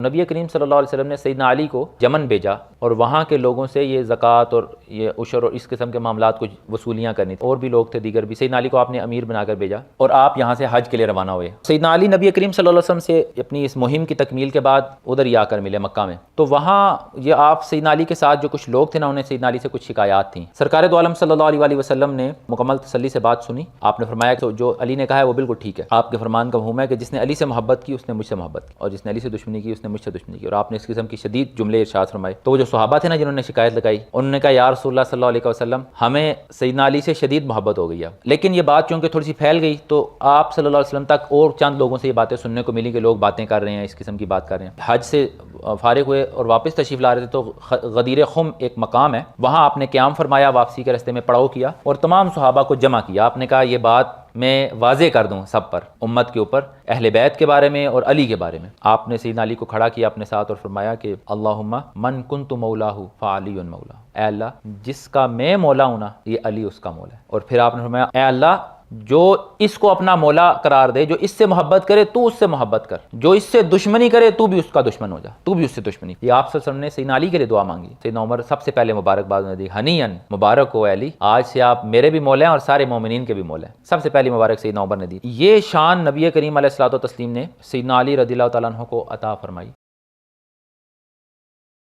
نبی کریم صلی اللہ علیہ وسلم نے سیدنا علی کو یمن بھیجا اور وہاں کے لوگوں سے یہ زکوٰۃ اور یہ عشر اور اس قسم کے معاملات کو وصولیاں کرنی تھی، اور بھی لوگ تھے دیگر بھی۔ سیدنا علی کو آپ نے امیر بنا کر بھیجا اور آپ یہاں سے حج کے لیے روانہ ہوئے۔ سیدنا علی نبی کریم صلی اللہ علیہ وسلم سے اپنی اس مہم کی تکمیل کے بعد ادھر ہی آ کر ملے مکہ میں، تو وہاں یہ آپ سیدنا علی کے ساتھ جو کچھ لوگ تھے نا، انہیں سیدنا علی سے کچھ شکایات تھیں۔ سرکار دو عالم صلی اللہ علیہ وآلہ وسلم نے مکمل تسلی سے بات سنی۔ آپ نے فرمایا کہ جو علی نے کہا ہے وہ بالکل ٹھیک ہے، آپ کے فرمان کا مفہوم ہے کہ جس نے علی سے محبت کی اس نے مجھ سے محبت کی، اور جس نے علی سے دشمنی کی اس نے مجھ سے دشمنی کی، اور آپ نے اس قسم کی شدید جملے ارشاد فرمائے۔ تو وہ جو صحابہ تھے نا جنہوں نے شکایت لگائی، انہوں نے کہا یا رسول اللہ صلی اللہ علیہ وسلم، ہمیں سیدنا علی سے شدید محبت ہو گئی ہے، لیکن یہ بات چونکہ تھوڑی سی پھیل گئی تو آپ صلی اللہ علیہ وسلم تک اور چند لوگوں سے یہ باتیں سننے کو ملی کہ لوگ باتیں کر رہے ہیں، اس قسم کی بات کر رہے ہیں۔ حج سے فارغ ہوئے اور واپس تشریف لا رہے تھے تو غدیر خم ایک مقام ہے، وہاں آپ نے قیام فرمایا، واپسی کے راستے میں پڑاؤ کیا اور تمام صحابہ کو جمع کیا۔ آپ نے کہا یہ بات میں واضح کر دوں سب پر، امت کے اوپر، اہل بیت کے بارے میں اور علی کے بارے میں۔ آپ نے سیدنا علی کو کھڑا کیا اپنے ساتھ اور فرمایا کہ اللہم من کنت مولاہ فعلی مولا، اے اللہ جس کا میں مولا ہوں نا یہ علی اس کا مولا ہے۔ اور پھر آپ نے فرمایا اے اللہ جو اس کو اپنا مولا قرار دے، جو اس سے محبت کرے تو اس سے محبت کر، جو اس سے دشمنی کرے تو بھی اس کا دشمن ہو جا، تو بھی اس سے دشمنی۔ یہ آپ صلی اللہ علیہ وسلم نے سیدنا علی کے لیے دعا مانگی۔ سیدنا عمر سب سے پہلے مبارکباد نے دی، ہنیئن، مبارک ہو علی، آج سے آپ میرے بھی مولا ہیں اور سارے مومنین کے بھی مولا ہیں۔ سب سے پہلی مبارک سیدنا عمر نے دی۔ یہ شان نبی کریم علیہ الصلوۃ والتسلیم نے سیدنا علی رضی اللہ تعالیٰ عنہ کو عطا فرمائی۔